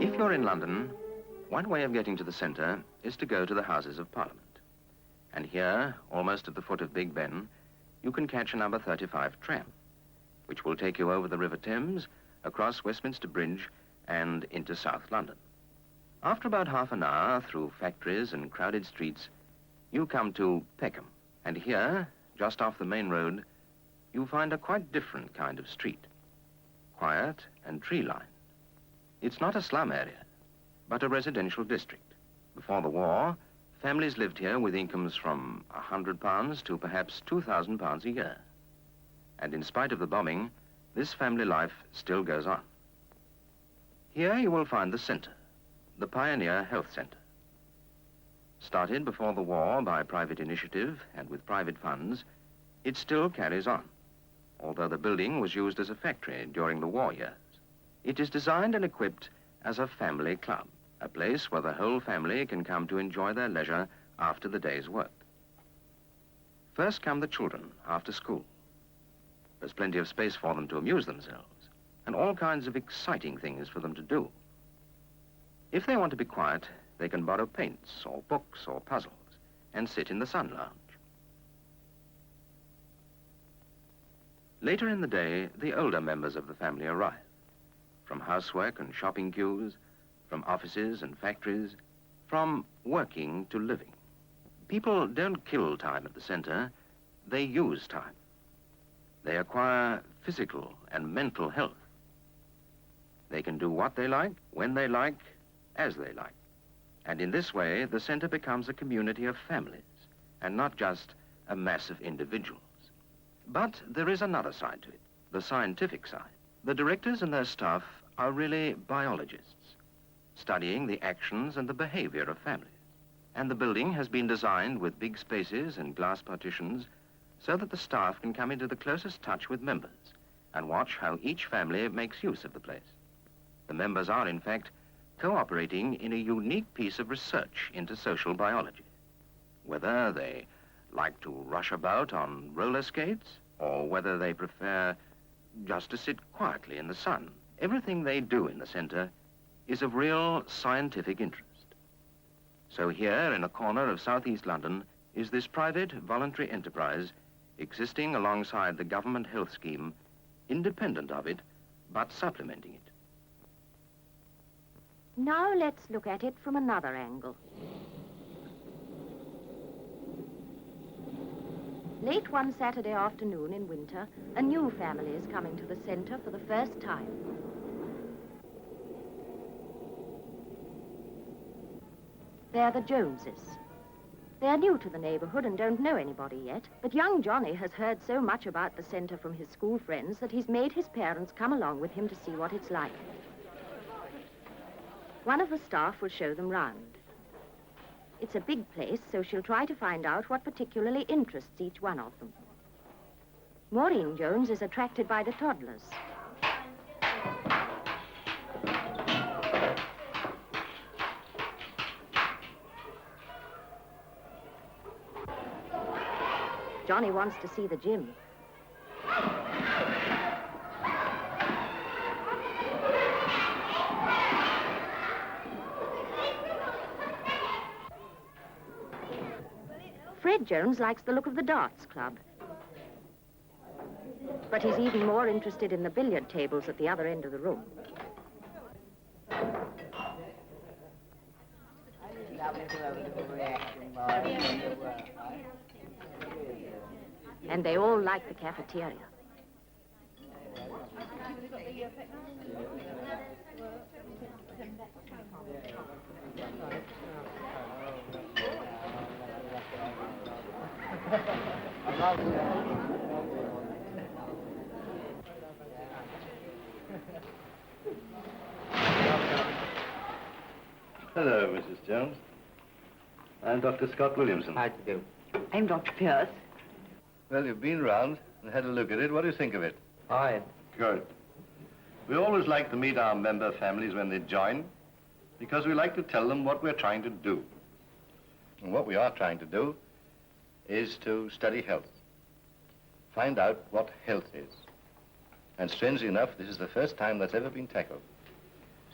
If you're in London, one way of getting to the centre is to go to the Houses of Parliament. And here, almost at the foot of Big Ben, you can catch a number 35 tram, which will take you over the River Thames, across Westminster Bridge, and into South London. After about half an hour, through factories and crowded streets, you come to Peckham. And here, just off the main road, you find a quite different kind of street. Quiet and tree-lined. It's not a slum area, but a residential district. Before the war, families lived here with incomes from £100 to perhaps £2,000 a year. And in spite of the bombing, this family life still goes on. Here you will find the centre, the Pioneer Health Centre. Started before the war by private initiative and with private funds, it still carries on, although the building was used as a factory during the war years. It is designed and equipped as a family club, a place where the whole family can come to enjoy their leisure after the day's work. First come the children after school. There's plenty of space for them to amuse themselves, and all kinds of exciting things for them to do. If they want to be quiet, they can borrow paints or books or puzzles and sit in the sun lounge. Later in the day, the older members of the family arrive, from housework and shopping queues, from offices and factories, from working to living. People don't kill time at the centre, they use time. They acquire physical and mental health. They can do what they like, when they like, as they like. And in this way, the centre becomes a community of families, and not just a mass of individuals. But there is another side to it, the scientific side. The directors and their staff are really biologists, studying the actions and the behavior of families. And the building has been designed with big spaces and glass partitions so that the staff can come into the closest touch with members and watch how each family makes use of the place. The members are, in fact, cooperating in a unique piece of research into social biology. Whether they like to rush about on roller skates or whether they prefer just to sit quietly in the sun, everything they do in the centre is of real scientific interest. So here, in a corner of southeast London, is this private voluntary enterprise existing alongside the government health scheme, independent of it, but supplementing it. Now let's look at it from another angle. Late one Saturday afternoon in winter, a new family is coming to the centre for the first time. They're the Joneses. They're new to the neighbourhood and don't know anybody yet, but young Johnny has heard so much about the centre from his school friends that he's made his parents come along with him to see what it's like. One of the staff will show them round. It's a big place, so she'll try to find out what particularly interests each one of them. Maureen Jones is attracted by the toddlers. Johnny wants to see the gym. Fred Jones likes the look of the darts club. But he's even more interested in the billiard tables at the other end of the room. And they all like the cafeteria. Hello, Mrs. Jones. I'm Dr. Scott Williamson. How do you do? I'm Dr. Pierce. Well, you've been round and had a look at it. What do you think of it? Fine. Good. We always like to meet our member families when they join because we like to tell them what we're trying to do. And what we are trying to do is to study health. Find out what health is. And strangely enough, this is the first time that's ever been tackled.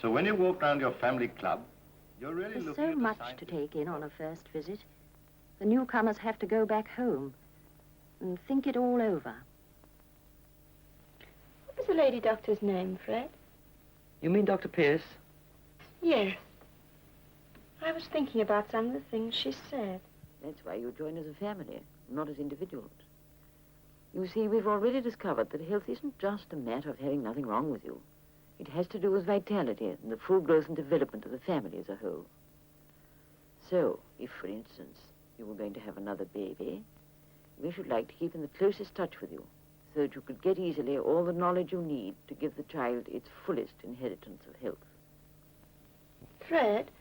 So when you walk round your family club, you're really There's looking so at the much signs to of- take in on a first visit. The newcomers have to go back home and think it all over. What was the lady doctor's name, Fred? You mean Dr. Pierce? Yes. I was thinking about some of the things she said. That's why you join as a family, not as individuals. You see, we've already discovered that health isn't just a matter of having nothing wrong with you. It has to do with vitality and the full growth and development of the family as a whole. So, if, for instance, you were going to have another baby, we should like to keep in the closest touch with you, so that you could get easily all the knowledge you need to give the child its fullest inheritance of health. Fred,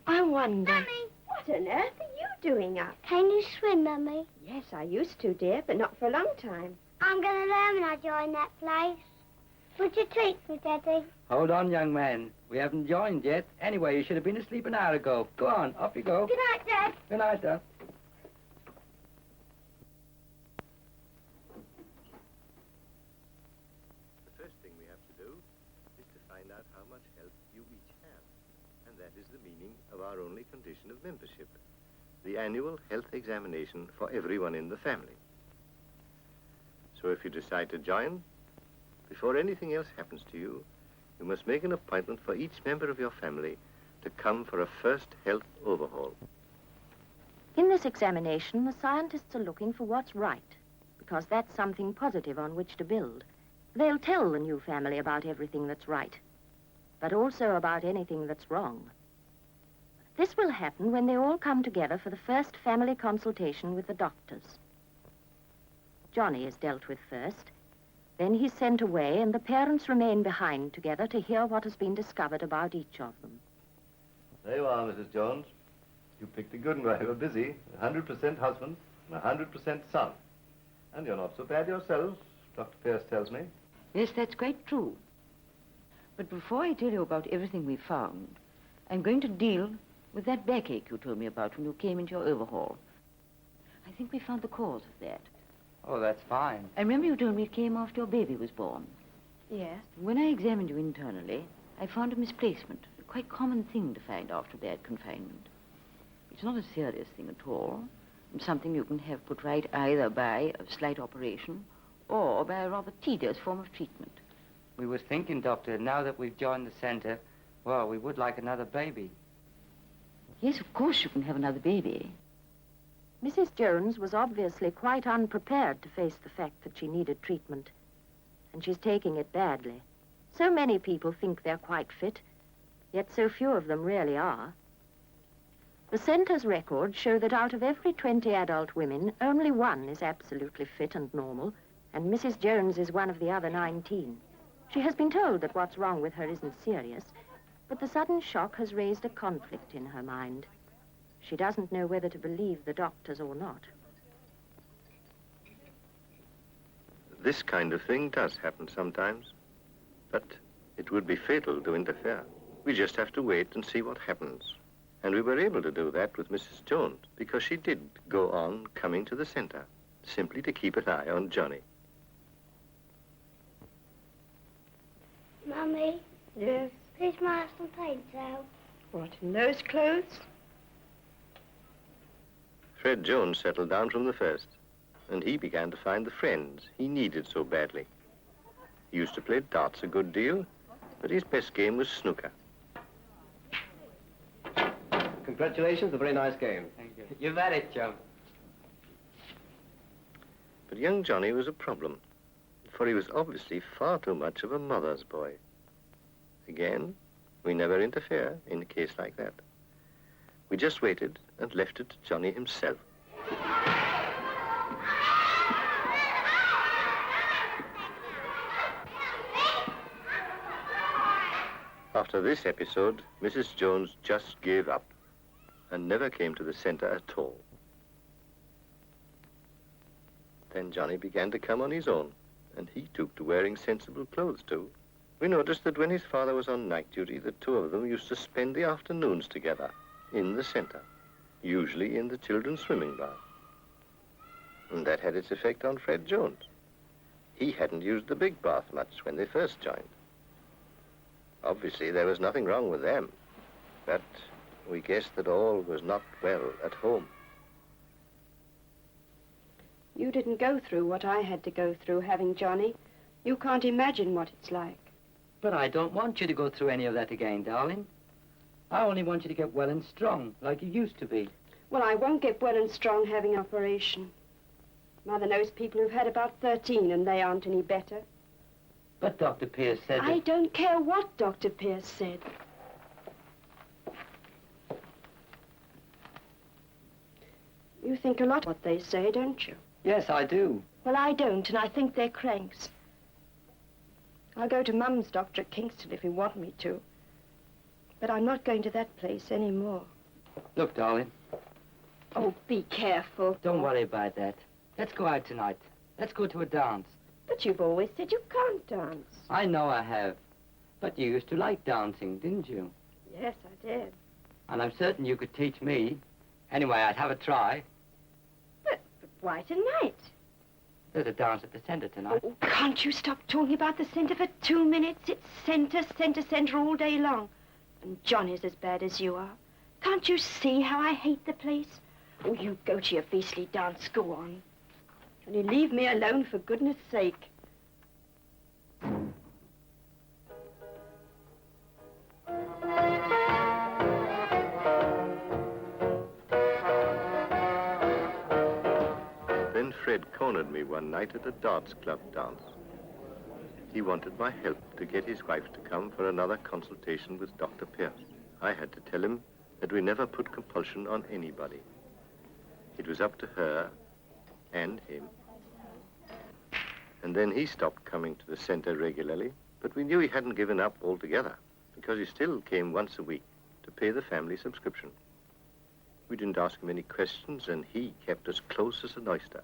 I wonder... Mummy, what on earth are you doing up? Can you swim, Mummy? Yes, I used to, dear, but not for a long time. I'm going to learn when I join that place. Would you take me, Daddy? Hold on, young man. We haven't joined yet. Anyway, you should have been asleep an hour ago. Go on, off you go. Good night, Dad. Good night, Dad. The first thing we have to do is to find out how much health you each have. And that is the meaning of our only condition of membership, the annual health examination for everyone in the family. So if you decide to join, before anything else happens to you, you must make an appointment for each member of your family to come for a first health overhaul. In this examination, the scientists are looking for what's right, because that's something positive on which to build. They'll tell the new family about everything that's right, but also about anything that's wrong. This will happen when they all come together for the first family consultation with the doctors. Johnny is dealt with first. Then he's sent away, and the parents remain behind together to hear what has been discovered about each of them. There you are, Mrs. Jones. You picked a good one. You were busy. 100% husband and 100% son. And you're not so bad yourselves, Dr. Pierce tells me. Yes, that's quite true. But before I tell you about everything we found, I'm going to deal with that backache you told me about when you came into your overhaul. I think we found the cause of that. Oh, that's fine. I remember you told me it came after your baby was born. Yes. When I examined you internally, I found a misplacement, a quite common thing to find after bad confinement. It's not a serious thing at all, and something you can have put right either by a slight operation or by a rather tedious form of treatment. We was thinking, Doctor, now that we've joined the center, well, we would like another baby. Yes, of course you can have another baby. Mrs. Jones was obviously quite unprepared to face the fact that she needed treatment, and she's taking it badly. So many people think they're quite fit, yet so few of them really are. The center's records show that out of every 20 adult women, only one is absolutely fit and normal, and Mrs. Jones is one of the other 19. She has been told that what's wrong with her isn't serious, but the sudden shock has raised a conflict in her mind. She doesn't know whether to believe the doctors or not. This kind of thing does happen sometimes, but it would be fatal to interfere. We just have to wait and see what happens. And we were able to do that with Mrs. Jones, because she did go on coming to the center, simply to keep an eye on Johnny. Mummy, Yes. please mark some paints out. What, in those clothes? Fred Jones settled down from the first, and he began to find the friends he needed so badly. He used to play darts a good deal, but his best game was snooker. Congratulations, a very nice game. Thank you. You've had it, Joe. But young Johnny was a problem, for he was obviously far too much of a mother's boy. Again, we never interfere in a case like that. We just waited and left it to Johnny himself. After this episode, Mrs. Jones just gave up and never came to the center at all. Then Johnny began to come on his own, and he took to wearing sensible clothes, too. We noticed that when his father was on night duty, the two of them used to spend the afternoons together in the center, usually in the children's swimming bath. And that had its effect on Fred Jones. He hadn't used the big bath much when they first joined. Obviously, there was nothing wrong with them. But we guessed that all was not well at home. You didn't go through what I had to go through having Johnny. You can't imagine what it's like. But I don't want you to go through any of that again, darling. I only want you to get well and strong, like you used to be. Well, I won't get well and strong having an operation. Mother knows people who've had about 13 and they aren't any better. But Dr. Pierce said I don't care what Dr. Pierce said. You think a lot of what they say, don't you? Yes, I do. Well, I don't, and I think they're cranks. I'll go to Mum's doctor at Kingston if you want me to. But I'm not going to that place anymore. Look, darling, Oh, be careful. don't worry about that. Let's go out tonight. Let's go to a dance. But you've always said you can't dance. I know I have. But you used to like dancing, didn't you? Yes, I did. And I'm certain you could teach me. Anyway, I'd have a try. But why tonight? There's a dance at the center tonight. Oh, can't you stop talking about the centre for 2 minutes? It's centre, centre, centre all day long. And Johnny's as bad as you are. Can't you see how I hate the place? Oh, you go to your beastly dance. Go on. Only leave me alone, for goodness sake. Then Fred cornered me one night at a darts club dance. He wanted my help to get his wife to come for another consultation with Dr. Pierce. I had to tell him that we never put compulsion on anybody. It was up to her and him. And then he stopped coming to the center regularly, but we knew he hadn't given up altogether because he still came once a week to pay the family subscription. We didn't ask him any questions, and he kept us close as an oyster.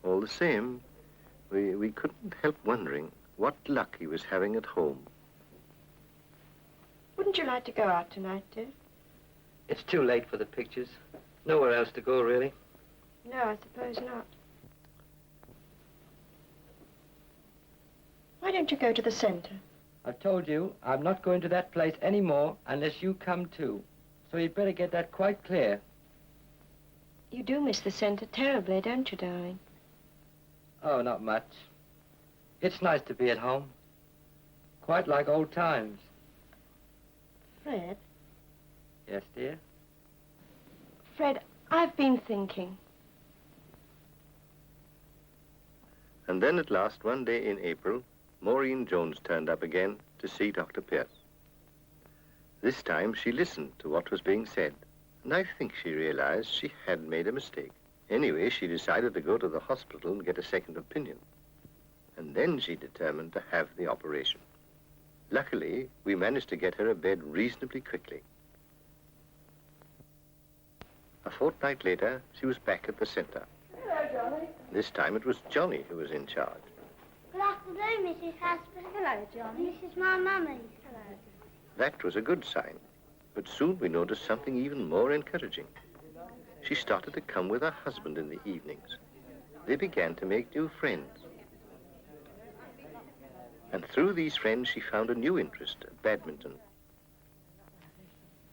All the same, we couldn't help wondering what luck he was having at home. Wouldn't you like to go out tonight, dear? It's too late for the pictures. Nowhere else to go, really. No, I suppose not. Why don't you go to the centre? I've told you I'm not going to that place anymore unless you come too. So you'd better get that quite clear. You do miss the centre terribly, don't you, darling? Oh, not much. It's nice to be at home. Quite like old times. Fred? Yes, dear? Fred, I've been thinking. And then at last, one day in April, Maureen Jones turned up again to see Dr. Pierce. This time she listened to what was being said, and I think she realized she had made a mistake. Anyway, she decided to go to the hospital and get a second opinion. And then she determined to have the operation. Luckily, we managed to get her a bed reasonably quickly. A fortnight later, she was back at the center. Hello, Johnny. This time it was Johnny who was in charge. Good afternoon, Mrs. Hasper. Hello, Johnny. This is my mummy. Hello. That was a good sign, but soon we noticed something even more encouraging. She started to come with her husband in the evenings. They began to make new friends. And through these friends, she found a new interest, badminton.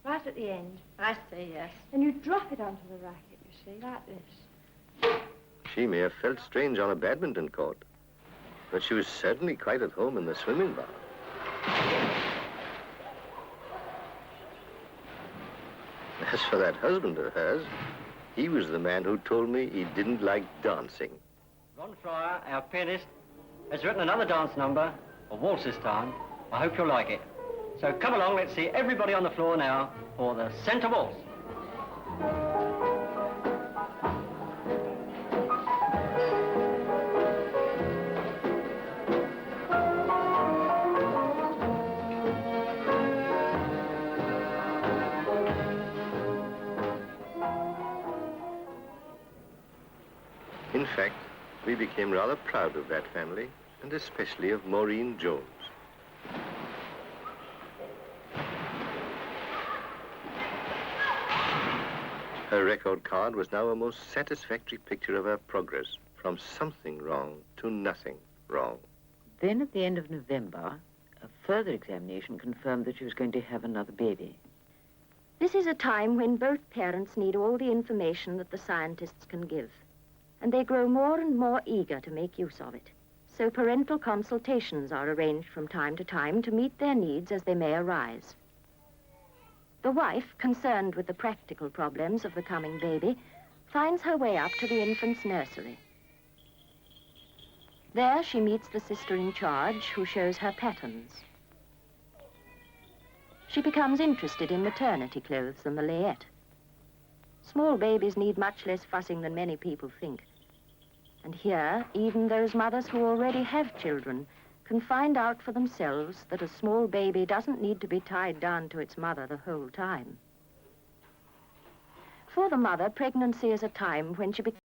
Right at the end. I see, yes. And you drop it onto the racket, you see, like this. She may have felt strange on a badminton court, but she was certainly quite at home in the swimming bath. As for that husband of hers, he was the man who told me he didn't like dancing. Ron Fryer, our pianist, has written another dance number, a waltz this time. I hope you'll like it. So come along, let's see everybody on the floor now for the centre waltz. In fact, we became rather proud of that family, and especially of Maureen Jones. Her record card was now a most satisfactory picture of her progress, from something wrong to nothing wrong. Then at the end of November, a further examination confirmed that she was going to have another baby. This is a time when both parents need all the information that the scientists can give, and they grow more and more eager to make use of it. So parental consultations are arranged from time to time to meet their needs as they may arise. The wife, concerned with the practical problems of the coming baby, finds her way up to the infant's nursery. There she meets the sister in charge, who shows her patterns. She becomes interested in maternity clothes than the layette. Small babies need much less fussing than many people think. And here, even those mothers who already have children can find out for themselves that a small baby doesn't need to be tied down to its mother the whole time. For the mother, pregnancy is a time when she becomes